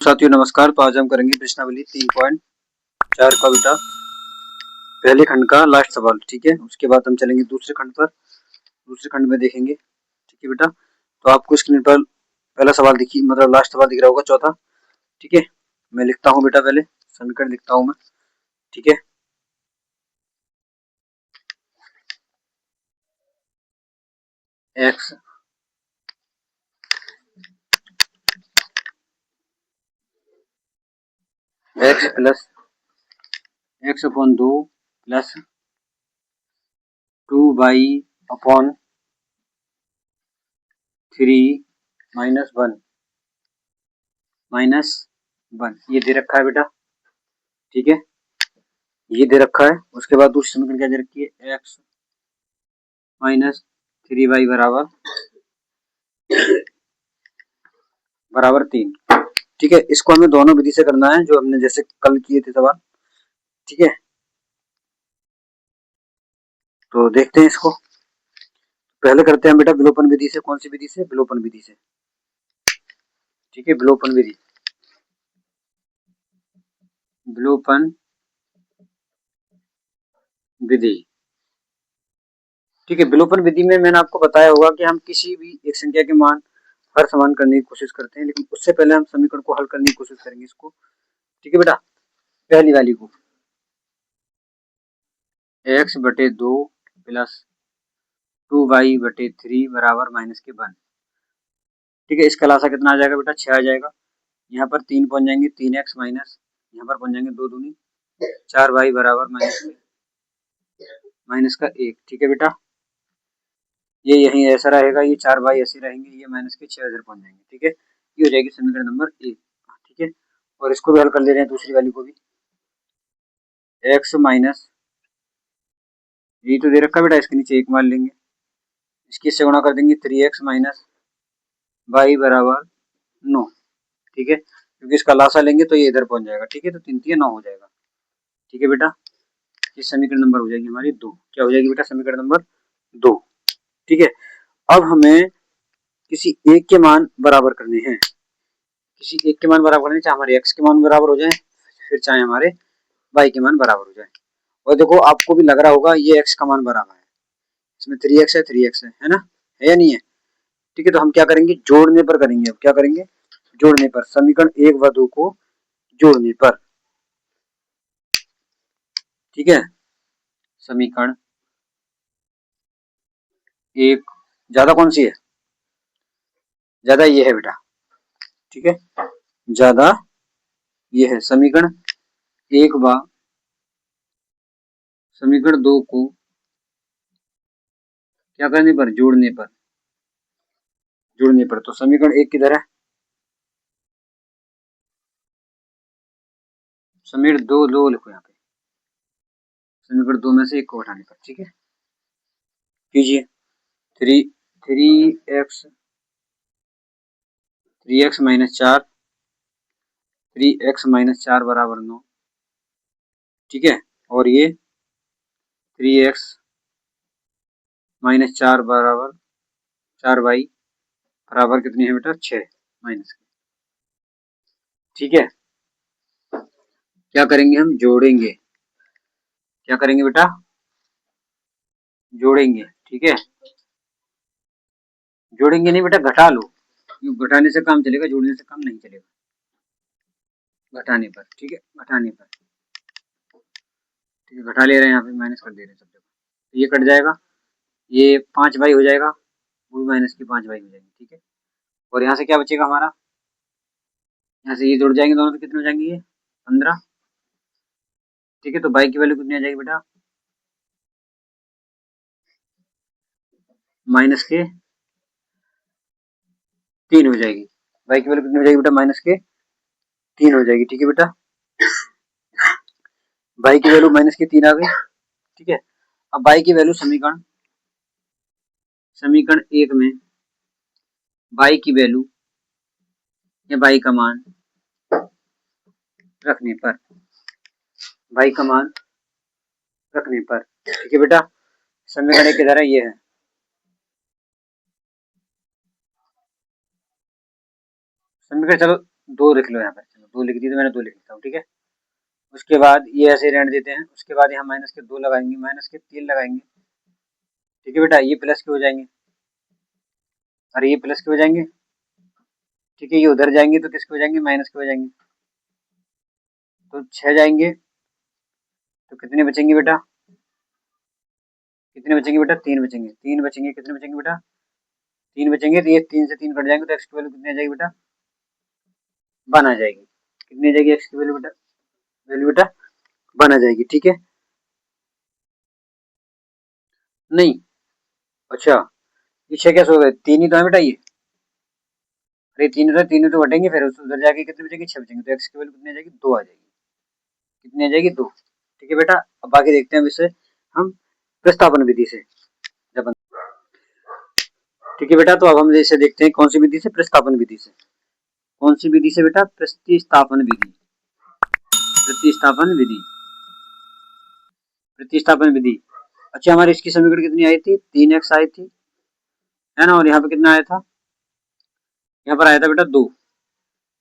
साथियों नमस्कार। तो आज हम करेंगे प्रश्नावली 3.4 का बेटा पहले खंड का लास्ट सवाल। ठीक है, उसके बाद हम चलेंगे दूसरे खंड पर। दूसरे खंड में देखेंगे। ठीक है बेटा, तो आपको स्क्रीन पर पहला सवाल दिखी मतलब लास्ट सवाल दिख रहा होगा, चौथा। ठीक है, मैं लिखता हूँ बेटा, पहले समीकरण लिखता हूँ मैं। ठीक है, x x plus x upon 2 plus 2y/3 -1 ये दे रखा है बेटा। ठीक है, ये दे रखा है। उसके बाद दूसरी समीकरण क्या दे रखी है, एक्स माइनस 3y बराबर 3। ठीक है, इसको हमें दोनों विधि से करना है, जो हमने जैसे कल किए थे सवाल। ठीक है, तो देखते हैं इसको। पहले करते हैं बेटा विलोपन विधि से। कौन सी विधि से? विलोपन विधि से। ठीक है, विलोपन विधि। विलोपन विधि। ठीक है, विलोपन विधि में मैंने आपको बताया होगा कि हम किसी भी एक संख्या के मान हर समान करने की कोशिश करते हैं, लेकिन उससे पहले हम समीकरण को हल करने की कोशिश करेंगे इसको। ठीक है बेटा, पहली वाली को x/2 प्लस 2y/3 बराबर -1। ठीक है, इसका लासा कितना आ जाएगा बेटा? 6 आ जाएगा। यहाँ पर 3 पहुंच जाएंगे, 3x माइनस यहाँ पर पहुंच जाएंगे 2 दूनी 4y बराबर माइनस का 1। ठीक है बेटा, ये यहीं ऐसा रहेगा, ये 4y ऐसे रहेंगे, ये माइनस के 6 इधर पहुंच जाएंगे। ठीक है, ये हो जाएगी समीकरण नंबर 1। ठीक है, और इसको भी हल कर ले रहे हैं, दूसरी वाली को भी। x माइनस ये तो दे रखा बेटा, इसके नीचे 1 मान लेंगे, इसकी से गुणा कर देंगे 3x माइनस y बराबर 9। ठीक है, क्योंकि इसका लासा लेंगे तो ये इधर पहुंच जाएगा। ठीक है, तो 3 3 9 हो जाएगा। ठीक है बेटा, ये समीकरण नंबर हो जाएगी हमारी 2। क्या हो जाएगी बेटा? समीकरण नंबर 2। ठीक है, अब हमें किसी एक के मान बराबर करने हैं। किसी एक के मान बराबर करने, चाहे हमारे x के मान बराबर हो जाए, फिर चाहे हमारे y के मान बराबर हो जाए। और देखो, आपको भी लग रहा होगा ये x का मान बराबर है, इसमें 3x है, 3x है ना? है या नहीं है? ठीक है, तो हम क्या करेंगे? जोड़ने पर करेंगे। अब क्या करेंगे? जोड़ने पर। समीकरण 1 व 2 को जोड़ने पर। ठीक है, समीकरण 1 ज्यादा कौन सी है? ज्यादा ये है बेटा। ठीक है, ज्यादा ये है। समीकरण 1 व समीकरण 2 को क्या करने पर? जोड़ने पर। जोड़ने पर। तो समीकरण 1 किधर है? समीकरण 2 लिखो यहाँ पे। समीकरण 2 में से 1 को हटाने पर। ठीक है, कीजिए। 3x माइनस 4 3x माइनस 4 बराबर 9। ठीक है, और ये 3x माइनस 4 बराबर 4y बराबर कितनी है बेटा? 6 माइनस। ठीक है, क्या करेंगे? हम जोड़ेंगे। क्या करेंगे बेटा? जोड़ेंगे। ठीक है, जोड़ेंगे नहीं बेटा, घटा लो। घटाने से काम चलेगा, जोड़ने से काम नहीं चलेगा। घटाने पर। ठीक है, घटाने पर। ठीक है, घटा ले रहे हैं, यहाँ पे माइनस कर दे रहे हैं सब जगह, तो ये कट जाएगा, ये 5y हो जाएगा, वो भी माइनस की 5y हो जाएगी। ठीक है, और यहाँ से क्या बचेगा हमारा? यहाँ से ये जुड़ जाएंगे दोनों, तो कितने हो जाएंगे? ये 15। ठीक है, तो y की वैल्यू कितनी आ जाएगी बेटा? माइनस के 3 हो जाएगी। y की वैल्यू कितनी हो जाएगी बेटा? माइनस के 3 हो जाएगी। ठीक है बेटा, y की वैल्यू माइनस के 3 आ गई। ठीक है, अब y की वैल्यू समीकरण 1 में y की वैल्यू या y का मान रखने पर। y का मान रखने पर। ठीक है बेटा, समीकरण 1 किधर है? ये है। समीकरण चलो 2 लिख लो यहाँ पर, चलो 2 लिख दी तो मैंने 2 लिख लेता हूँ, ठीक है। उसके बाद ये ऐसे रहने देते हैं, उसके बाद यहाँ माइनस के 2 लगाएंगे, माइनस के 3 लगाएंगे, ठीक है बेटा। ये प्लस के हो जाएंगे, और ये प्लस के हो जाएंगे, ठीक है। ये उधर जाएंगे तो किसके हो जाएंगे, माइनस के हो जाएंगे। तो 6 जाएंगे तो कितने बचेंगे बेटा, कितने बचेंगे बेटा, 3 बचेंगे, 3 बचेंगे, कितने बचेंगे बेटा, 3 बचेंगे। तो ये 3 से 3 कट जाएंगे तो एक्स की वैल्यू कितनी आ जाएगी बेटा, 1 आ जाएगी। कितनी आ जाएगी एक्स की वैल्यू बेटा, वैल्यू बेटा 1 आ जाएगी, ठीक है। नहीं, अच्छा ये 6 कैसे हो गए, 3 ही तो है बेटा ये, अरे 3 तो बटेंगे, फिर उधर जाके कितने बचेंगे, 6 बचेंगे। तो एक्स की वैल्यू कितनी आ जाएगी, 2 आ जाएगी। कितनी आ जाएगी, 2, ठीक है बेटा। अब आगे देखते हैं विषय हम प्रस्तावना विधि से, जब, ठीक है बेटा। तो अब हम इसे देखते हैं कौन सी विधि से, प्रस्तावना विधि से। कौन सी विधि से बेटा, प्रतिस्थापन विधि, प्रतिस्थापन विधि, प्रतिस्थापन विधि। अच्छा हमारी इसकी समीकरण कितनी आई थी, 3x आई थी, है ना। और यहाँ पे कितना आया था, यहाँ पर आया था बेटा 2,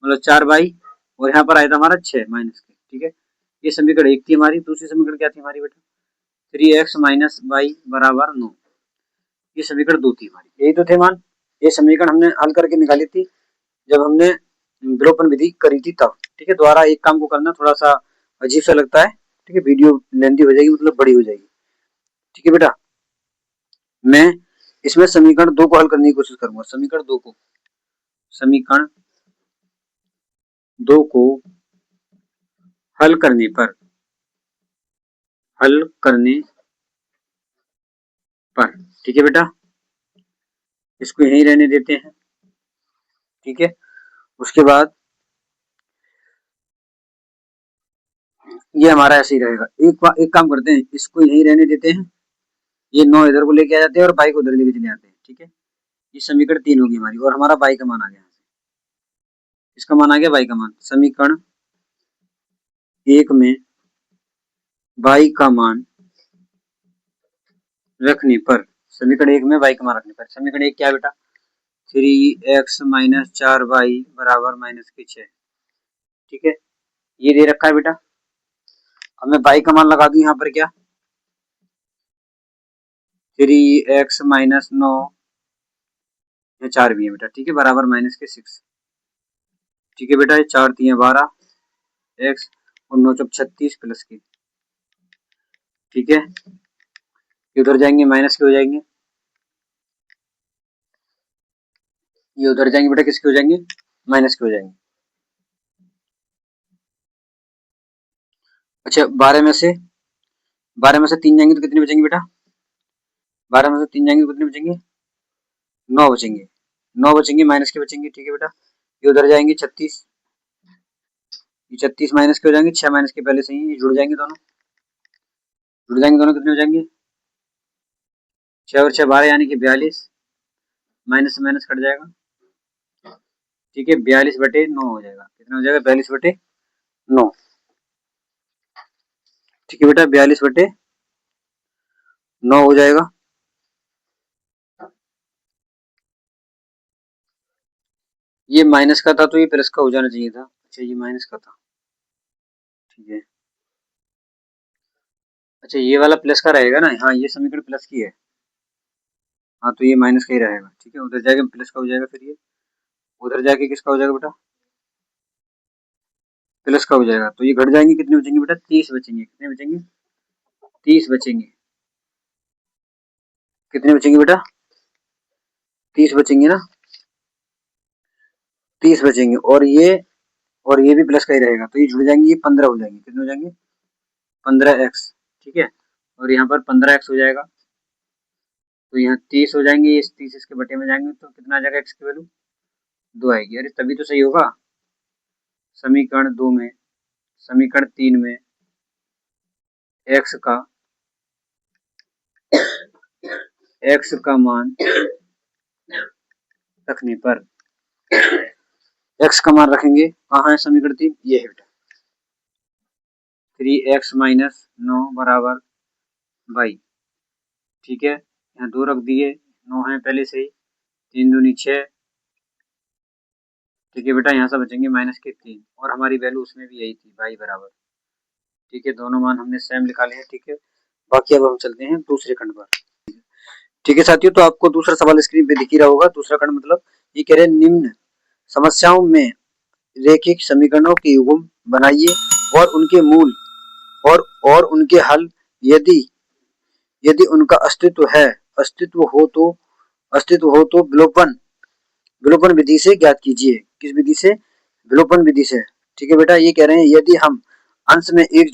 मतलब 4 बाई, और यहाँ पर आया था हमारा 6 माइनस के, ठीक है। ये समीकरण 1 थी हमारी। दूसरी समीकरण क्या थी हमारी बेटा, 3x माइनस बाई बराबर 9। ये समीकरण 2 थी हमारी, यही तो थे मान। ये समीकरण हमने हल करके निकाली थी जब हमने विलोपन विधि करी थी तब, ठीक है। द्वारा एक काम को करना थोड़ा सा अजीब सा लगता है, ठीक है। वीडियो लेंथी हो जाएगी, मतलब बड़ी हो जाएगी, ठीक है बेटा। मैं इसमें समीकरण 2 को हल करने की कोशिश करूंगा। समीकरण 2 को, समीकरण 2 को हल करने पर, हल करने पर, ठीक है बेटा, इसको यहीं रहने देते हैं, ठीक है। उसके बाद ये हमारा ऐसे ही रहेगा। एक काम करते हैं, इसको यहीं रहने देते हैं, ये 9 इधर को लेके आ जाते हैं और बाई को उधर लेके चले आते हैं, ठीक है। ये समीकरण 3 होगी हमारी, और हमारा बाई का मान आ गया, इसका मान आ गया बाई का मान। समीकरण 1 में बाई का मान रखने पर, समीकरण 1 में बाई का मान रखने पर, समीकरण 1 क्या है बेटा, 3x माइनस 4y बराबर माइनस के 6, ठीक है। ये दे रखा है बेटा। अब मैं बाई का मान लगा दूं यहाँ पर, क्या 3x माइनस 9 या 4 भी है बेटा, ठीक है, बराबर माइनस के 6, ठीक है बेटा। ये 4 3 12 x और 9 चौक 36 प्लस के, ठीक है। ये उधर जाएंगे माइनस के हो जाएंगे, ये उधर जाएंगे बेटा किसके हो जाएंगे, माइनस के हो जाएंगे। अच्छा 12 में से 3 जाएंगे तो कितने बचेंगे बेटा, 12 में से 3 जाएंगे तो कितने बचेंगे, 9 बचेंगे, 9 बचेंगे, माइनस के बचेंगे, ठीक है बेटा। ये उधर जाएंगे 36, ये 36 माइनस के हो जाएंगे, 6 माइनस के पहले से ही ये जुड़ जाएंगे दोनों, जुड़ जाएंगे दोनों, कितने हो जाएंगे, 6 और 6 12 यानी कि 42, माइनस से माइनस कट जाएगा, ठीक है। 42/9 हो जाएगा, कितना हो जाएगा, 42/9, ठीक है बेटा, 42/9 हो जाएगा। ये माइनस का था तो ये प्लस का हो जाना चाहिए था, अच्छा ये माइनस का था, ठीक है। अच्छा ये वाला प्लस का रहेगा ना, हाँ ये समीकरण प्लस की है, हाँ तो ये माइनस का ही रहेगा, ठीक है। उधर जाके प्लस का हो जाएगा, फिर ये उधर जाके किसका हो जाएगा बेटा, प्लस का हो जाएगा। तो ये घट जाएंगे, कितने बचेंगे बेटा, 30 बचेंगे, कितने बचेंगे, 30 बचेंगे, कितने बचेंगे बेटा, 30 बचेंगे ना, 30 बचेंगे। और ये भी प्लस का ही रहेगा, तो ये जुड़ जाएंगे, ये 15 हो जाएंगे, कितने हो जाएंगे, 15x, ठीक है। और यहाँ पर 15x हो जाएगा, तो यहाँ 30 हो जाएंगे, ये 30 इसके बटे में जाएंगे तो कितना आ जाएगा, x की वैल्यू 2 आएगी। अरे तभी तो सही होगा। समीकरण 2 में, समीकरण 3 में x का मान रखने पर, x का मान रखेंगे, कहाँ है समीकरण 3, ये है बेटा, 3x माइनस 9 बराबर बाई, ठीक है। यहाँ 2 रख दिए, 9 है पहले से ही, 3 दूनी 6, ठीक है बेटा, यहाँ से बचेंगे -3 और हमारी वैल्यू उसमें भी यही थी y बराबर। ठीक है, दोनों मान हमने सेम निकाले हैं। ठीक है, बाकी अब हम चलते हैं दूसरे खंड पर। ठीक है साथियों, तो आपको दूसरा सवाल स्क्रीन पे दिख ही रहा होगा। दूसरा खंड मतलब ये कह रहे हैं निम्न समस्याओं में रैखिक समीकरणों के युग्म बनाइए और उनके मूल और उनके हल यदि यदि उनका अस्तित्व हो तो विलोपन विधि से ज्ञात कीजिए। किस विधि से? विलोपन विधि से। ठीक है बेटा, ये कह रहे हैं यदि हम अंश में एक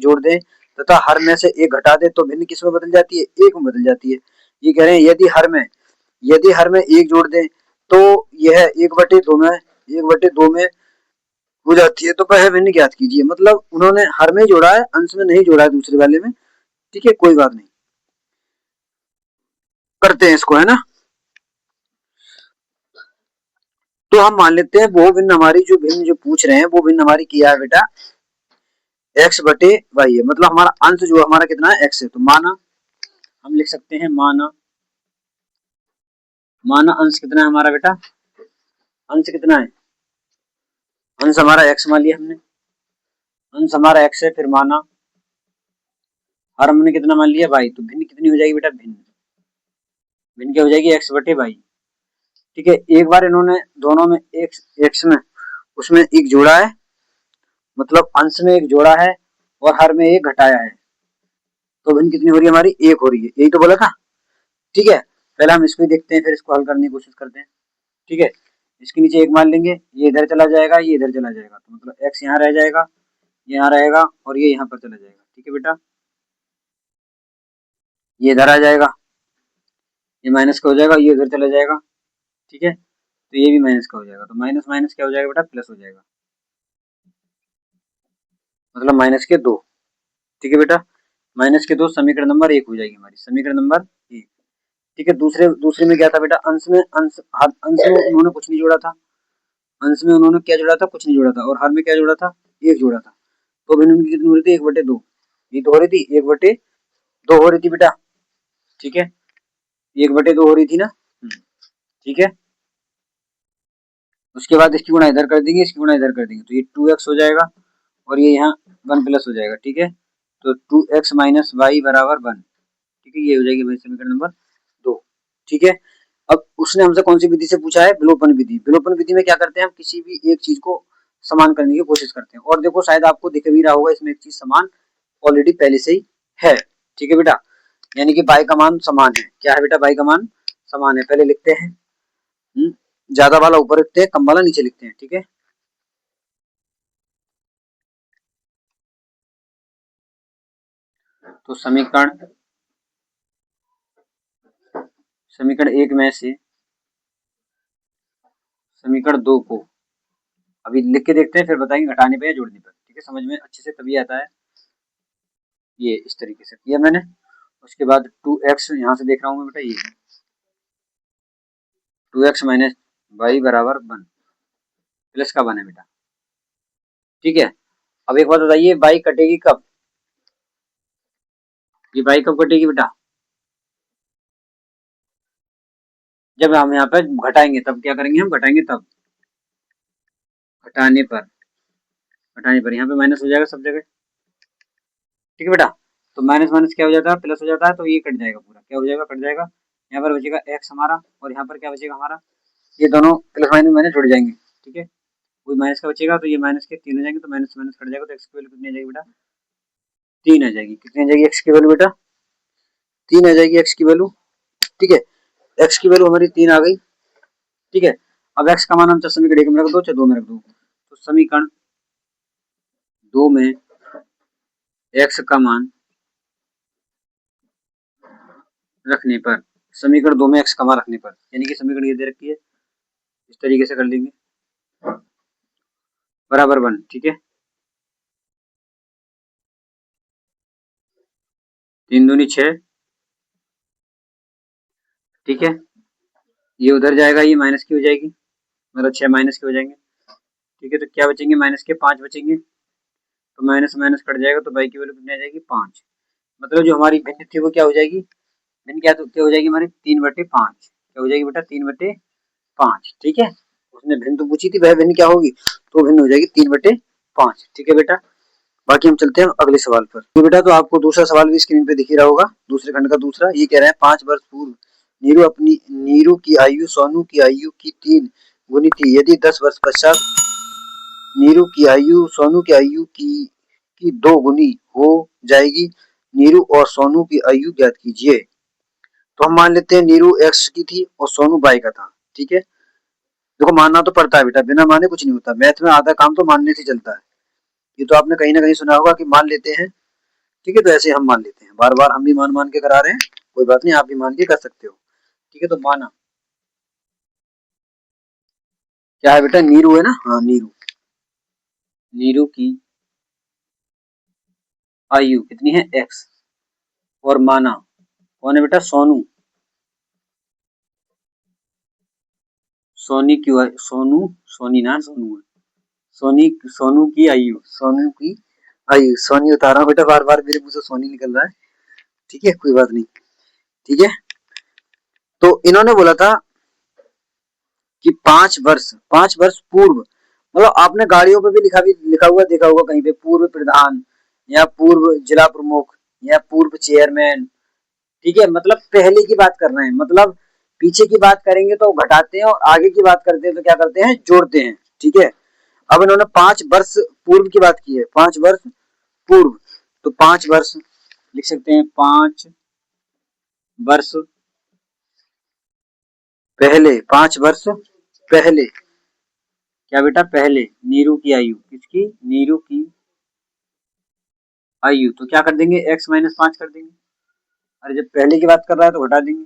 जोड़ दें तथा हर में से एक घटा दें तो भिन्न किस में बदल जाती है? एक में बदल जाती है। ये कह रहे हैं यदि हर में एक जोड़ दें तो यह 1/2 में हो जाती है। तो वह भिन्न ज्ञात कीजिए। मतलब उन्होंने हर में जोड़ा है, अंश में नहीं जोड़ा है दूसरे वाले में। ठीक है, कोई बात नहीं, करते हैं इसको, है ना। तो हम मान लेते हैं वो भिन्न हमारी जो पूछ रहे हैं वो भिन्न हमारी क्या है बेटा? x/y है। मतलब हमारा अंश जो हमारा कितना है? x है। तो माना हम लिख सकते हैं माना अंश कितना है हमारा बेटा? अंश कितना है? अंश हमारा x मान लिया हमने, अंश हमारा x है। फिर माना और हमने कितना मान लिया? y। तो भिन्न कितनी हो जाएगी बेटा? भिन्न क्या हो जाएगी? x/y। ठीक है, एक बार इन्होंने दोनों में x में उसमें एक जोड़ा है, मतलब अंश में एक जोड़ा है और हर में एक घटाया है। तो भिन्न कितनी हो रही है हमारी? 1 हो रही है। यही तो बोला था। ठीक है, पहले हम इसको ही देखते हैं, फिर इसको हल करने की कोशिश करते हैं। ठीक है, इसके नीचे 1 मान लेंगे, ये इधर चला जाएगा, ये इधर चला जाएगा। तो मतलब x यहाँ रह जाएगा, यहाँ रहेगा और ये यहाँ पर चला जाएगा। ठीक है बेटा, ये इधर आ जाएगा, ये माइनस का हो जाएगा, ये इधर चला जाएगा। ठीक है, तो ये भी माइनस का हो जाएगा। तो माइनस माइनस क्या हो जाएगा बेटा? प्लस हो जाएगा, मतलब -2। ठीक है बेटा, -2 समीकरण नंबर 1 हो जाएगी हमारी, समीकरण नंबर 1। ठीक है, दूसरे में क्या था बेटा? अंश में उन्होंने कुछ नहीं जोड़ा था। अंश में उन्होंने क्या जोड़ा था? कुछ नहीं जोड़ा था। और हर में क्या जोड़ा था? 1 जोड़ा था। तो भिन्न उनकी कितनी हो रही थी? 1/2। ये तो हो रही थी 1/2 हो रही थी बेटा। ठीक है, 1/2 हो रही थी ना। ठीक है, उसके बाद इसकी गुणा इधर कर देंगे, इसकी गुणा इधर कर देंगे, तो ये 2x हो जाएगा और ये यहाँ 1 प्लस हो जाएगा। ठीक है, तो 2x माइनस वाई बराबर 1। ठीक है, ये हो जाएगी भाई समीकरण नंबर 2। ठीक है, अब उसने हमसे कौन सी विधि से पूछा है? विलोपन विधि। विलोपन विधि में क्या करते हैं? हम किसी भी एक चीज को समान करने की कोशिश करते हैं। और देखो शायद आपको दिख भी रहा होगा, इसमें एक चीज समान ऑलरेडी पहले से ही है। ठीक है बेटा, यानी कि बाई का मान समान है। क्या है बेटा? बाई का मान समान है। पहले लिखते हैं, ज्यादा वाला ऊपर लिखते हैं, कम वाला नीचे लिखते हैं। ठीक है, तो समीकरण 1 में से समीकरण 2 को अभी लिख के देखते हैं, फिर बताएंगे घटाने पे या जोड़ने पर। ठीक है, समझ में अच्छे से तभी आता है। ये इस तरीके से किया मैंने। उसके बाद 2x यहाँ से देख रहा हूँ मैं बेटा, ये 2x माइनस वाई बराबर 1 प्लस का 1 है बेटा। ठीक है, अब एक बात बताइए, बाई कटेगी कब? ये बाई कब कटेगी बेटा? जब हम यहाँ पे घटाएंगे तब। क्या करेंगे हम? घटाएंगे तब। घटाने पर यहाँ पे माइनस हो जाएगा सब जगह। ठीक है बेटा, तो माइनस माइनस क्या हो जाता है? प्लस हो जाता है। तो ये कट जाएगा पूरा। क्या हो जाएगा? कट जाएगा। यहाँ पर बचेगा x हमारा, और यहाँ पर क्या बचेगा हमारा? ये दोनों प्लस माइनस माइनस जुड़ जाएंगे। ठीक है, कोई माइनस का बचेगा तो ये माइनस के 3 हो जाएंगे, तो माइनस माइनस कट जाएगा। तो x की वैल्यू कितनी आ जाएगी बेटा? 3 आ जाएगी। कितनी आ जाएगी x की वैल्यू बेटा? 3 आ जाएगी x की वैल्यू। ठीक है, x की वैल्यू हमारी 3 आ गई। ठीक है, अब x का मान हम चाहे समीकरण 1 में रख दो चाहे 2 में रख दो। तो समीकरण 2 में x का मान रखने पर, समीकरण 2 में x का मान रखने पर, यानी कि समीकरण ये दे रखी है, इस तरीके से कर लेंगे, बराबर 1। ठीक है, 3 दूनी 6। ठीक है, ये उधर जाएगा, ये माइनस की हो जाएगी, मतलब 6 माइनस के हो जाएंगे। ठीक है, तो क्या बचेंगे? माइनस के 5 बचेंगे। तो माइनस माइनस कट जाएगा, तो बाई की वैल्यू कितनी आ जाएगी? 5। मतलब जो हमारी भिन्न थी वो क्या हो जाएगी? भिन्न क्या हो जाएगी हमारी? 3/5। क्या हो जाएगी बेटा? 3/5। ठीक है, उसने भिन्न तो पूछी थी, वह भिन्न क्या होगी, तो भिन्न हो जाएगी 3/5। ठीक है बेटा, बाकी हम चलते हैं अगले सवाल पर। तो बेटा तो आपको दूसरा सवाल भी स्क्रीन पे दिख ही रहा होगा, दूसरे खंड का दूसरा। ये कह रहा है 5 वर्ष पूर्व नीरू की आयु सोनू की आयु की 3 गुनी थी। यदि 10 वर्ष पश्चात नीरू की आयु सोनू की आयु की 2 गुनी हो जाएगी, नीरू और सोनू की आयु ज्ञात कीजिए। तो हम मान लेते हैं नीरू x की थी और सोनू y का था। ठीक है, देखो मानना तो पड़ता है बेटा, बिना माने कुछ नहीं होता, मैथ में आधा काम तो मानने से चलता है। ये तो आपने कहीं ना कहीं सुना होगा कि मान लेते हैं। ठीक है, तो ऐसे हम मान लेते हैं, बार बार हम भी मान मान के करा रहे हैं, कोई बात नहीं, आप भी मान के कर सकते हो। ठीक है, तो माना क्या है बेटा, नीरू है ना, हाँ नीरू, नीरू की आयु कितनी है x, और माना कौन है बेटा, सोनू, सोनी की सोनू, सोनी ना सोनू है, सोनी सोनू की आयु, सोनू की आयु, सोनी उतारा बेटा, बार बार मेरे मुंह से सोनी निकल रहा है। ठीक है, कोई बात नहीं। ठीक है, तो इन्होंने बोला था कि 5 वर्ष पूर्व, मतलब आपने गाड़ियों पे भी लिखा हुआ देखा होगा कहीं पे, पूर्व प्रधान या पूर्व जिला प्रमुख या पूर्व चेयरमैन। ठीक है, मतलब पहले की बात कर रहे हैं, मतलब पीछे की बात करेंगे तो घटाते हैं और आगे की बात करते हैं तो क्या करते हैं, जोड़ते हैं। ठीक है, अब इन्होंने 5 वर्ष पूर्व की बात की है, 5 वर्ष पूर्व, तो 5 वर्ष लिख सकते हैं, 5 वर्ष पहले, 5 वर्ष पहले, क्या बेटा पहले नीरू की आयु, किसकी, नीरू की आयु, तो क्या कर देंगे, x-5 कर देंगे। अरे जब पहले की बात कर रहा है तो घटा देंगे।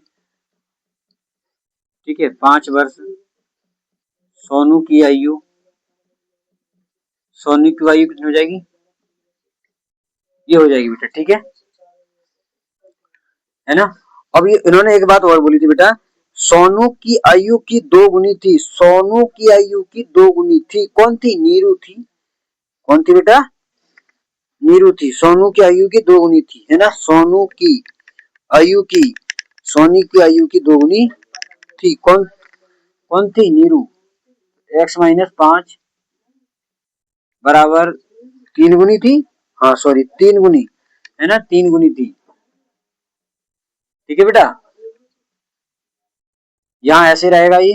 ठीक है, 5 वर्ष सोनू की आयु, सोनू की आयु कितनी हो जाएगी, ये हो जाएगी बेटा। ठीक है ना। अब ये इन्होंने एक बात और बोली थी बेटा, सोनू की आयु की 2 गुनी थी, सोनू की आयु की 2 गुनी थी, कौन थी, नीरू थी, कौन थी बेटा, नीरू थी, सोनू की आयु की 2 गुनी थी, है ना, सोनू की आयु की, सोनी की आयु की 2 गुनी थी, कौन कौन थी, नीरू, x-5 बराबर 3 गुनी थी, हाँ सॉरी 3 गुनी, है ना, 3 गुनी थी। ठीक है बेटा, यहाँ ऐसे रहेगा ये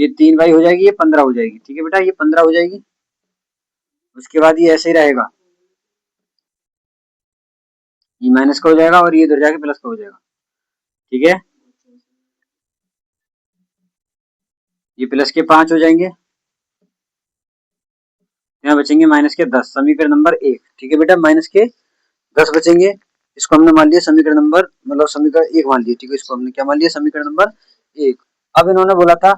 3 हो जाएगी, ये 15 हो जाएगी। ठीक है बेटा, ये 15 हो जाएगी, उसके बाद ये ऐसे ही रहेगा, ये माइनस का हो जाएगा और ये इधर जाके प्लस का हो जाएगा। ठीक है, ये प्लस के 5 हो जाएंगे, यहाँ बचेंगे माइनस के 10, समीकरण नंबर 1। ठीक है बेटा, माइनस के 10 बचेंगे, इसको हमने मान लिया समीकरण नंबर, मतलब समीकरण 1 मान लिया। ठीक है, इसको हमने क्या मान लिया, समीकरण नंबर 1। अब इन्होंने बोला था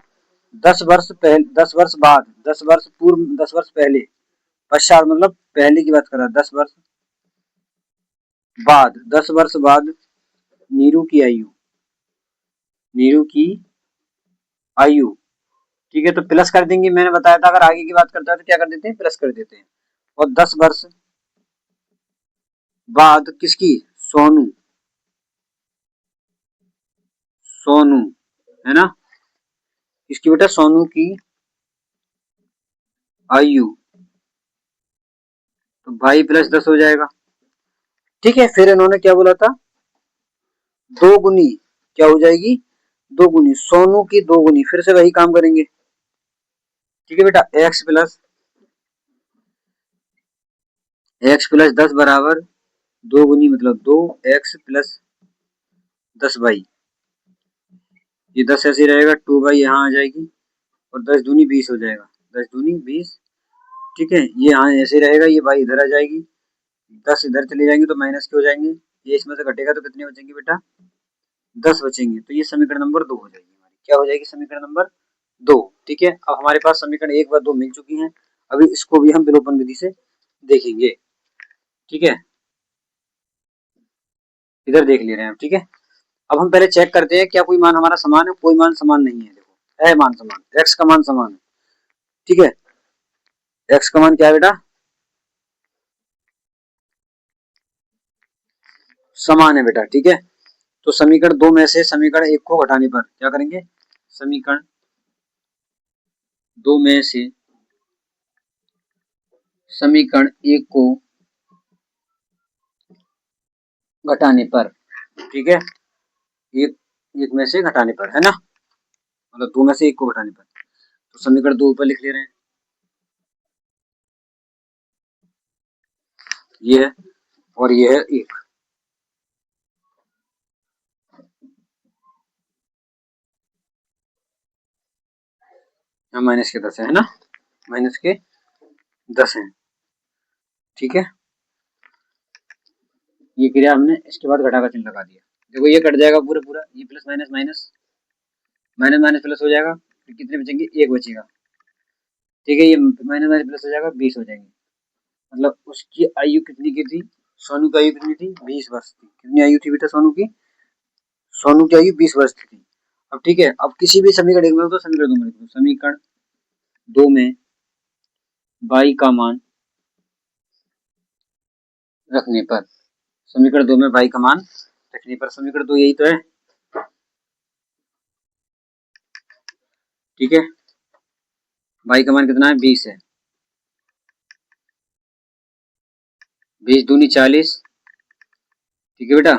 10 वर्ष पहले, 10 वर्ष बाद, 10 वर्ष पूर्व, 10 वर्ष पहले, पश्चात मतलब पहले की बात कर रहा है, 10 वर्ष बाद, 10 वर्ष बाद नीरू की आयु, नीरू की आयु। ठीक है, तो प्लस कर देंगे, मैंने बताया था अगर आगे की बात करता है तो क्या कर देते हैं, प्लस कर देते हैं। और 10 वर्ष बाद किसकी, सोनू, सोनू, है ना, इसकी बेटा सोनू की आयु, तो भाई +10 हो जाएगा। ठीक है, फिर इन्होंने क्या बोला था, 2 गुनी क्या हो जाएगी, 2 गुनी सोनू की 2 गुनी, फिर से वही काम करेंगे। ठीक है बेटा, x+10 बराबर 2 गुनी मतलब 2x+10y, ये 10 ऐसे रहेगा, 2y यहाँ आ जाएगी और 10 दूनी 20 हो जाएगा, 10 दूनी 20। ठीक है, ये यहाँ ऐसे रहेगा, ये y इधर आ जाएगी, 10 इधर चले जाएंगे तो माइनस के हो जाएंगे, ये इसमें से घटेगा तो कितने बचेंगे बेटा, 10 बचेंगे, तो ये समीकरण नंबर 2 हो जाएगी हमारी, क्या हो जाएगी, समीकरण नंबर 2। ठीक है, अब हमारे पास समीकरण 1 व 2 मिल चुकी हैं, अभी इसको भी हम विलोपन विधि से देखेंगे। ठीक है, इधर देख ले रहे हैं। ठीक है, अब हम पहले चेक करते हैं क्या कोई मान हमारा समान है, कोई मान समान नहीं है। देखो है मान समान, x का मान समान है। ठीक है, x का मान क्या है बेटा, समान है बेटा। ठीक है, तो समीकरण 2 में से समीकरण 1 को घटाने पर क्या करेंगे, समीकरण दो में से समीकरण एक को घटाने पर, ठीक है, एक एक में से घटाने पर, है ना, मतलब दो में से एक को घटाने पर, तो समीकरण दो ऊपर लिख ले रहे हैं, ये है, और ये है एक, माइनस के 10 है ना, माइनस के 10 है, ठीक है। ये क्रिया हमने इसके बाद घटा का चिन्ह लगा दिया, देखो ये कट जाएगा पूरा पूरा, ये plus minus minus, minus minus plus हो जाएगा, फिर कितने बचेंगे, एक बचेगा, ठीक है, ये माइनस माइनस प्लस हो जाएगा, 20 हो जाएंगे, मतलब उसकी आयु कितनी की थी, सोनू की आयु कितनी थी, 20 वर्ष थी, कितनी आयु थी बेटा सोनू की, सोनू की आयु 20 वर्ष की थी। अब ठीक है, अब किसी भी समीकरण एक में तो समीकरण दो में लिखो, समीकरण दो में y का मान रखने पर, समीकरण दो में y का मान रखने पर, समीकरण दो यही तो है, ठीक है, y का मान कितना है, 20 है, 20 दूनी 40, ठीक है बेटा,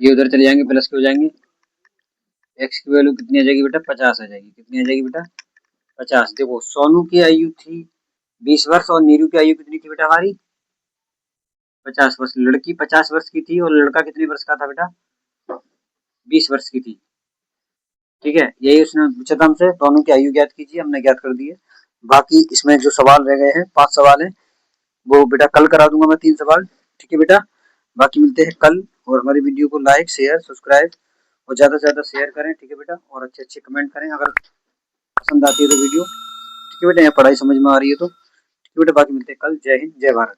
ये उधर चले जाएंगे, प्लस के हो जाएंगे, x की वैल्यू कितनी आ जाएगी बेटा, 50 आ जाएगी, कितनी आ जाएगी बेटा, 50। देखो सोनू की आयु थी 20 वर्ष और नीरू की आयु कितनी थी बेटा हमारी, 50 वर्ष, लड़की 50 वर्ष की थी और लड़का कितने वर्ष का था बेटा, 20 वर्ष की थी, ठीक है, यही उसने पूछा था हमसे, दोनों की आयु ज्ञात कीजिए, हमने ज्ञात कर दी है। बाकी इसमें जो सवाल रह गए हैं 5 सवाल है, वो बेटा कल करा दूंगा मैं 3 सवाल, ठीक है बेटा। बाकी मिलते हैं कल, और हमारी वीडियो को लाइक शेयर सब्सक्राइब और ज़्यादा से ज़्यादा शेयर करें, ठीक है बेटा, और अच्छे अच्छे कमेंट करें अगर पसंद आती है तो वीडियो, ठीक है बेटा, यहाँ पढ़ाई समझ में आ रही है तो, ठीक है बेटा, बाकी मिलते हैं कल, जय हिंद जय भारत।